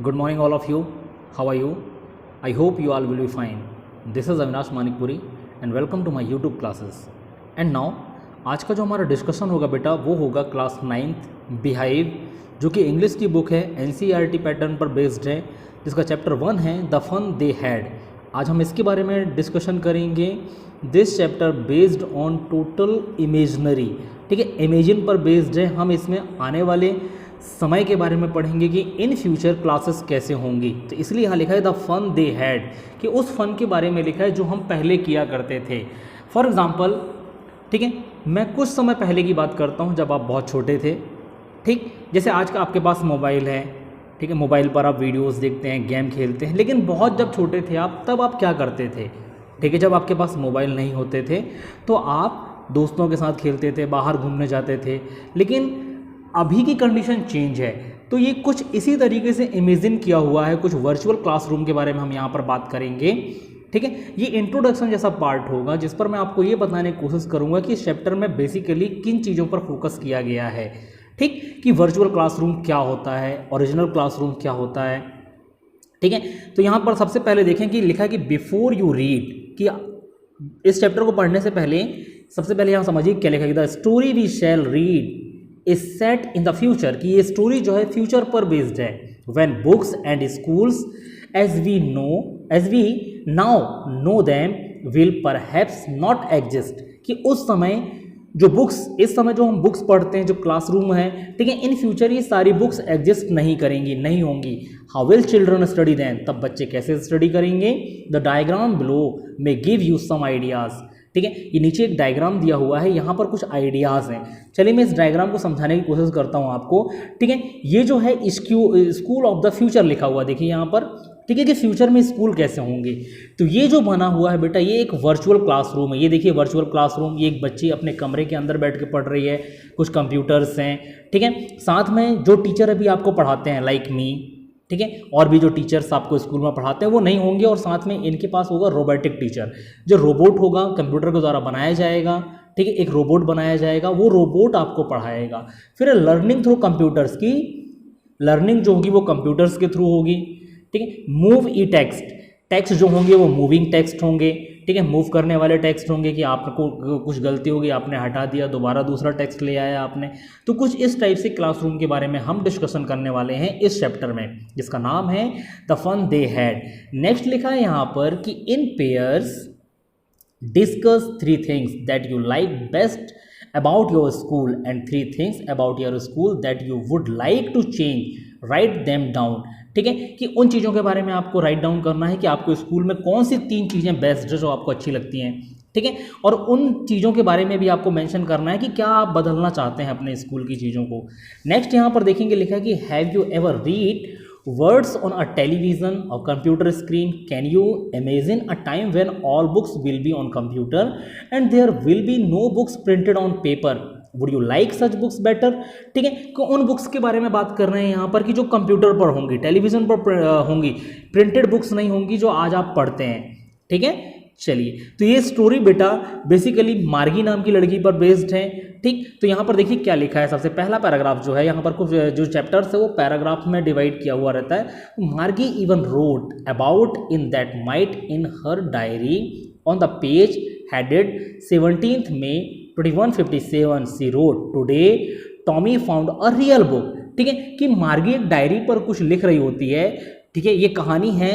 Good morning, all of you. How are you? I hope you all will be fine. This is Avinash Manikpuri and welcome to my YouTube classes. And now, आज का जो हमारा discussion होगा बेटा वो होगा class 9th beehive, जो कि इंग्लिश की बुक है, NCERT पैटर्न पर बेस्ड है, जिसका चैप्टर 1 है द फन दे हैड। आज हम इसके बारे में डिस्कशन करेंगे। This chapter based on total imaginary, ठीक है, इमेजिन पर बेस्ड है। हम इसमें आने वाले समय के बारे में पढ़ेंगे कि इन फ्यूचर क्लासेस कैसे होंगी। तो इसलिए यहाँ लिखा है द फन दे हैड, कि उस फन के बारे में लिखा है जो हम पहले किया करते थे। फॉर एग्जाम्पल, ठीक है, मैं कुछ समय पहले की बात करता हूँ जब आप बहुत छोटे थे, ठीक, जैसे आज का आपके पास मोबाइल है, ठीक है, मोबाइल पर आप वीडियोस देखते हैं, गेम खेलते हैं, लेकिन बहुत जब छोटे थे आप, तब आप क्या करते थे, ठीक है, जब आपके पास मोबाइल नहीं होते थे तो आप दोस्तों के साथ खेलते थे, बाहर घूमने जाते थे। लेकिन अभी की कंडीशन चेंज है, तो ये कुछ इसी तरीके से इमेजिन किया हुआ है। कुछ वर्चुअल क्लासरूम के बारे में हम यहाँ पर बात करेंगे, ठीक है। ये इंट्रोडक्शन जैसा पार्ट होगा जिस पर मैं आपको ये बताने की कोशिश करूँगा कि इस चैप्टर में बेसिकली किन चीज़ों पर फोकस किया गया है, ठीक, कि वर्चुअल क्लासरूम क्या होता है, ओरिजिनल क्लासरूम क्या होता है, ठीक है। तो यहाँ पर सबसे पहले देखें कि लिखा है कि बिफोर यू रीड, कि इस चैप्टर को पढ़ने से पहले सबसे पहले यहाँ समझिए क्या लिखा है। The story we shall read is set in the future, कि ये स्टोरी जो है फ्यूचर पर बेस्ड है। When books and schools as we now know them will perhaps not exist, कि उस समय जो बुक्स, इस समय जो हम बुक्स पढ़ते हैं, जो क्लासरूम है, ठीक है, इन फ्यूचर ये सारी बुक्स एग्जिस्ट नहीं करेंगी, नहीं होंगी। How will children study then, तब बच्चे कैसे स्टडी करेंगे। The diagram below may give you some ideas, ठीक है, ये नीचे एक डायग्राम दिया हुआ है, यहाँ पर कुछ आइडियाज़ हैं। चलिए मैं इस डायग्राम को समझाने की कोशिश करता हूँ आपको, ठीक है। ये जो है स्कूल ऑफ द फ्यूचर लिखा हुआ, देखिए यहाँ पर, ठीक है, कि फ्यूचर में स्कूल कैसे होंगे। तो ये जो बना हुआ है बेटा, ये एक वर्चुअल क्लासरूम है। ये देखिए वर्चुअल क्लासरूम, ये एक बच्ची अपने कमरे के अंदर बैठ के पढ़ रही है, कुछ कंप्यूटर्स हैं, ठीक है, साथ में जो टीचर अभी आपको पढ़ाते हैं लाइक मी, ठीक है, और भी जो टीचर्स आपको स्कूल में पढ़ाते हैं वो नहीं होंगे, और साथ में इनके पास होगा रोबोटिक टीचर, जो रोबोट होगा, कंप्यूटर के द्वारा बनाया जाएगा, ठीक है, एक रोबोट बनाया जाएगा, वो रोबोट आपको पढ़ाएगा। फिर लर्निंग थ्रू कंप्यूटर्स, की लर्निंग जो होगी वो कंप्यूटर्स के थ्रू होगी, ठीक है। मूव ई टेक्स्ट जो होंगे वो मूविंग टेक्स्ट होंगे, ठीक है, मूव करने वाले टेक्स्ट होंगे, कि आपको कुछ गलती होगी, आपने हटा दिया, दोबारा दूसरा टेक्स्ट ले आया आपने। तो कुछ इस टाइप से क्लासरूम के बारे में हम डिस्कशन करने वाले हैं इस चैप्टर में, जिसका नाम है the fun they had. Next लिखा है यहाँ पर कि in pairs discuss 3 things that you like best about your school and 3 things about your school that you would like to change, write them down, ठीक है, कि उन चीज़ों के बारे में आपको राइट डाउन करना है कि आपको स्कूल में कौन सी 3 चीज़ें बेस्ट है जो आपको अच्छी लगती हैं, ठीक है, और उन चीज़ों के बारे में भी आपको मेंशन करना है कि क्या आप बदलना चाहते हैं अपने स्कूल की चीज़ों को। नेक्स्ट यहाँ पर देखेंगे लिखा है कि have you ever read words on a television or computer screen, can you imagine a time when all books will be on computer and there will be no books printed on paper, would you like such books better, ठीक है, कि उन books के बारे में बात कर रहे हैं यहाँ पर कि जो कंप्यूटर पर होंगी, टेलीविज़न पर होंगी, प्रिंटेड बुक्स नहीं होंगी जो आज आप पढ़ते हैं, ठीक है। चलिए, तो ये स्टोरी बेटा बेसिकली मार्गी नाम की लड़की पर बेस्ड है, ठीक। तो यहाँ पर देखिए क्या लिखा है। सबसे पहला पैराग्राफ जो है, यहाँ पर कुछ जो चैप्टर्स है वो पैराग्राफ में डिवाइड किया हुआ रहता है। Margie even wrote about it that night in her diary on the page headed 17th May 2157 she wrote today Tommy found a real book, ठीक है, कि मार्गी एक डायरी पर कुछ लिख रही होती है, ठीक है। ये कहानी है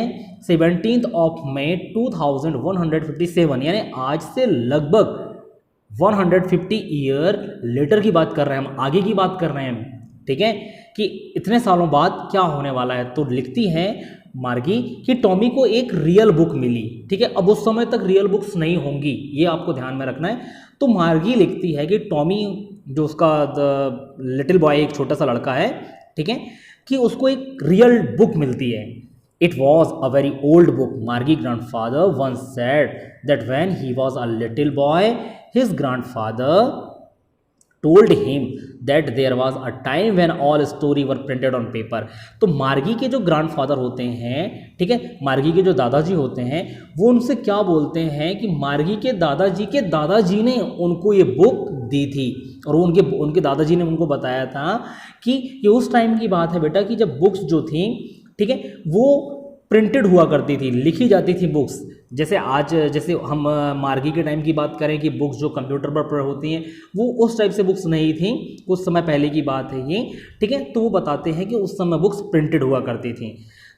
17th May 2157, यानी आज से लगभग 150 ईयर लेटर की बात कर रहे हैं हम, आगे की बात कर रहे हैं, ठीक है, कि इतने सालों बाद क्या होने वाला है। तो लिखती है मार्गी कि टॉमी को एक रियल बुक मिली, ठीक है। अब उस समय तक रियल बुक्स नहीं होंगी, ये आपको ध्यान में रखना है। तो मार्गी लिखती है कि टॉमी, जो उसका लिटिल बॉय, एक छोटा सा लड़का है, ठीक है, कि उसको एक रियल बुक मिलती है। It was a very old book. Margie's grandfather once said that when he was a little boy, his grandfather told him that there was a time when all stories were printed on paper. तो मार्गी के जो grandfather होते हैं, ठीक है, मार्गी के जो दादाजी होते हैं, वो उनसे क्या बोलते हैं कि मार्गी के दादाजी ने उनको ये बुक दी थी, और उनके दादाजी ने उनको बताया था कि ये उस टाइम की बात है बेटा कि जब बुक्स जो थी, ठीक है, वो प्रिंटेड हुआ करती थी, लिखी जाती थी बुक्स। जैसे आज जैसे हम मार्गी के टाइम की बात करें कि बुक्स जो कंप्यूटर पर होती हैं, वो उस टाइप से बुक्स नहीं थी, कुछ समय पहले की बात है ये, ठीक है। तो वो बताते हैं कि उस समय बुक्स प्रिंटेड हुआ करती थी।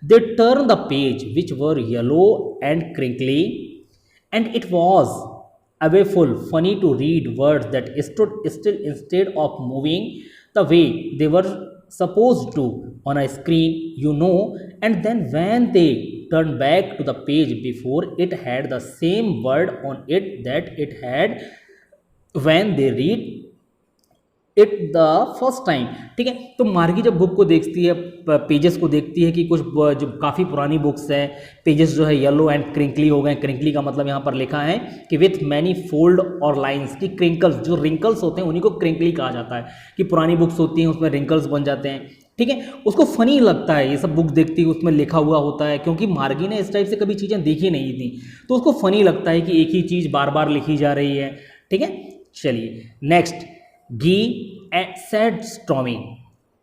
They turn the page which were yellow and crinkly and it was awful funny to read words that stood still instead of moving the way they were supposed to on a screen, and then when they turned back to the page before, it had the same word on it that it had when they read it the first time, ठीक है। तो मार्गी जब book को देखती है, pages को देखती है कि कुछ जो काफ़ी पुरानी बुक्स हैं, पेजेस जो है येलो एंड क्रिंकली हो गए। क्रिंकली का मतलब यहाँ पर लिखा है कि विथ मैनी फोल्ड और लाइंस, की क्रिंकल्स, जो रिंकल्स होते हैं उन्हीं को क्रिंकली कहा जाता है, कि पुरानी बुक्स होती हैं उसमें रिंकल्स बन जाते हैं, ठीक है। उसको फनी लगता है ये सब बुक देखती है, उसमें लिखा हुआ होता है, क्योंकि मार्गी ने इस टाइप से कभी चीज़ें देखी नहीं थी, तो उसको फनी लगता है कि एक ही चीज़ बार बार लिखी जा रही है, ठीक है। चलिए next, Gee, said Stormy,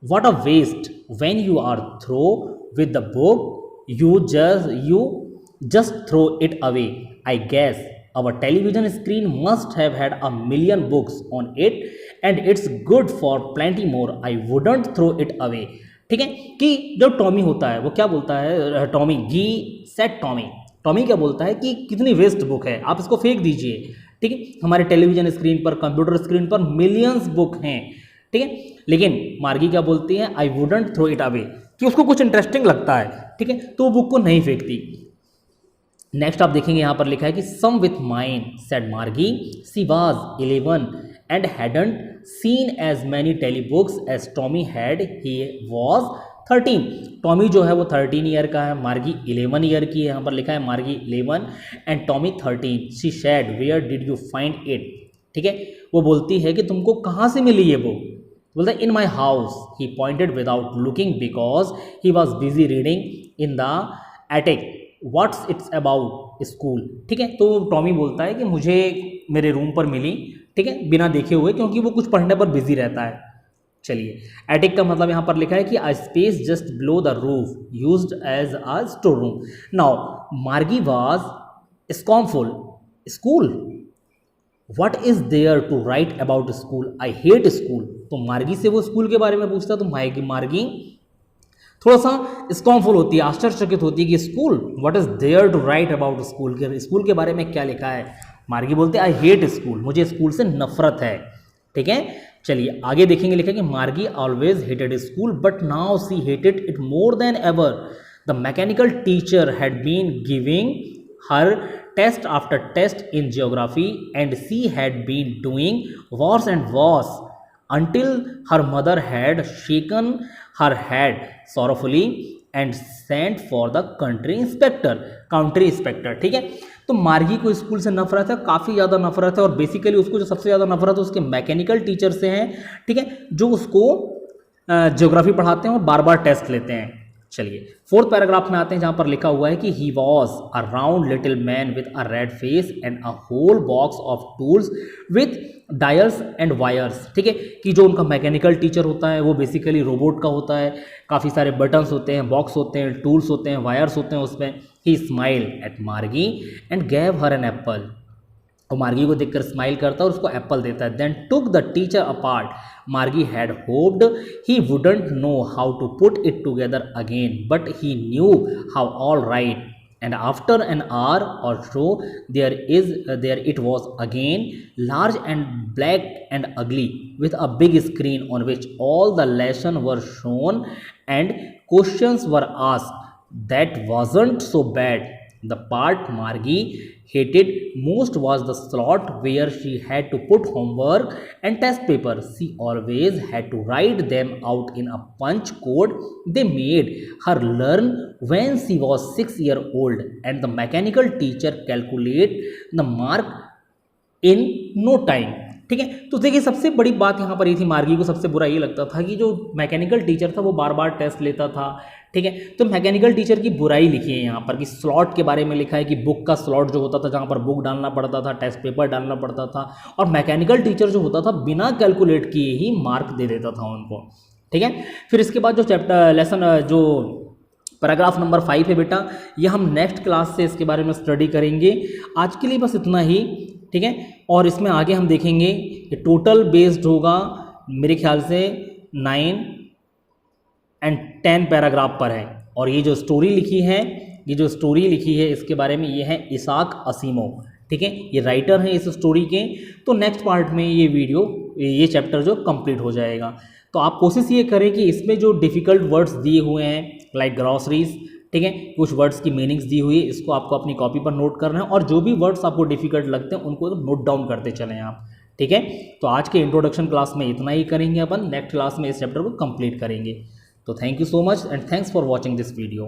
what a waste when you are through with the book. You just throw it away. I guess our television screen must have had a million books on it, and it's good for plenty more. I wouldn't throw it away. ठीक है, कि जब Tommy होता है वो क्या बोलता है, टॉमी, गी सेड टॉमी, टॉमी क्या बोलता है कि कितनी वेस्ट बुक है, आप इसको फेंक दीजिए, ठीक है। हमारे टेलीविजन स्क्रीन पर, कंप्यूटर स्क्रीन पर मिलियंस बुक हैं, ठीक है। लेकिन मार्गी क्या बोलती है, I wouldn't throw it away, कि उसको कुछ इंटरेस्टिंग लगता है, ठीक है, तो वो बुक को नहीं फेंकती। नेक्स्ट आप देखेंगे यहाँ पर लिखा है कि सम with mind said Margie, she was 11 and hadn't seen as many telebooks as Tommy had, he was 13। Tommy जो है वो 13 ईयर का है, मार्गी 11 ईयर की है, यहाँ पर लिखा है Margie 11 and Tommy 13। She said where did you find it, ठीक है। वो बोलती है कि तुमको कहाँ से मिली ये बुक, बोलता है in my house. He pointed without looking because he was busy reading in the attic what's it's about school, ठीक है। तो टॉमी बोलता है कि मुझे मेरे रूम पर मिली, ठीक है, बिना देखे हुए, क्योंकि वो कुछ पढ़ने पर बिजी रहता है। चलिए, एटिक का मतलब यहाँ पर लिखा है कि a space just below the roof used as a store room. Now Margie was scornful, school, what is there to write about school, I hate school. तो मार्गी से वो स्कूल के बारे में पूछता, तो मार्गी थोड़ा सा स्कॉर्नफुल होती है, आश्चर्यचकित होती है कि school, what is there to write about school, के स्कूल के बारे में क्या लिखा है। मार्गी बोलते आई हेट स्कूल, मुझे स्कूल से नफरत है, ठीक है। चलिए आगे देखेंगे, लिखा कि Margie always hated school but now she hated it more than ever. The mechanical teacher had been giving her test after test in geography and she had been doing worse and worse until her mother had shaken her head sorrowfully and sent for the country inspector, ठीक है। तो मार्गी को school से नफरत है, काफ़ी ज़्यादा नफरत है, और बेसिकली उसको जो सबसे ज़्यादा नफरत है उसके मैकेनिकल टीचर से है, ठीक है, जो उसको ज्योग्राफी पढ़ाते हैं और बार बार टेस्ट लेते हैं। चलिए फोर्थ पैराग्राफ में आते हैं, जहाँ पर लिखा हुआ है कि he was a round little man with a red face and a whole box of tools with dials and wires, ठीक है, कि जो उनका मैकेनिकल टीचर होता है वो बेसिकली रोबोट का होता है, काफ़ी सारे बटन्स होते हैं, बॉक्स होते हैं, टूल्स होते हैं, वायर्स होते हैं उसमें। He smiled at Margie and gave her an apple, और मार्गी को देखकर स्माइल करता है और उसको एप्पल देता है। Then took the teacher apart, Margie had hoped he wouldn't know how to put it together again but he knew how all right, and after an hour or so there it was again, large and black and ugly, with a big screen on which all the lessons were shown and questions were asked. That wasn't so bad. The part Margie hated most was the slot where she had to put homework and test paper. She always had to write them out in a punch code they made her learn when she was 6 years old, and the mechanical teacher calculate the mark in no time, ठीक है। तो देखिए सबसे बड़ी बात यहाँ पर ये थी, मार्गी को सबसे बुरा ये लगता था कि जो मैकेनिकल टीचर था वो बार बार टेस्ट लेता था, ठीक है। तो मैकेनिकल टीचर की बुराई लिखी है यहाँ पर कि स्लॉट के बारे में लिखा है कि बुक का स्लॉट जो होता था जहाँ पर बुक डालना पड़ता था, टेस्ट पेपर डालना पड़ता था, और मैकेनिकल टीचर जो होता था बिना कैलकुलेट किए ही मार्क दे देता था उनको, ठीक है। फिर इसके बाद जो लेसन जो पैराग्राफ नंबर 5 है बेटा, ये हम नेक्स्ट क्लास से इसके बारे में स्टडी करेंगे। आज के लिए बस इतना ही, ठीक है। और इसमें आगे हम देखेंगे कि टोटल बेस्ड होगा मेरे ख्याल से 9 और 10 पैराग्राफ पर है। और ये जो स्टोरी लिखी है, इसके बारे में ये है इसाक असीमोव, ठीक है, ये राइटर हैं इस स्टोरी के। तो नेक्स्ट पार्ट में ये चैप्टर जो कंप्लीट हो जाएगा। तो आप कोशिश ये करें कि इसमें जो डिफ़िकल्ट वर्ड्स दिए हुए हैं लाइक ग्रॉसरीज, ठीक है, कुछ वर्ड्स की मीनिंग्स दी हुई है, इसको आपको अपनी कॉपी पर नोट करना है। और जो भी वर्ड्स आपको डिफ़िकल्ट लगते हैं उनको नोट डाउन करते चलें आप, ठीक है। तो आज के इंट्रोडक्शन क्लास में इतना ही करेंगे अपन, नेक्स्ट क्लास में इस चैप्टर को कंप्लीट करेंगे। तो thank you so much and thanks for watching this video.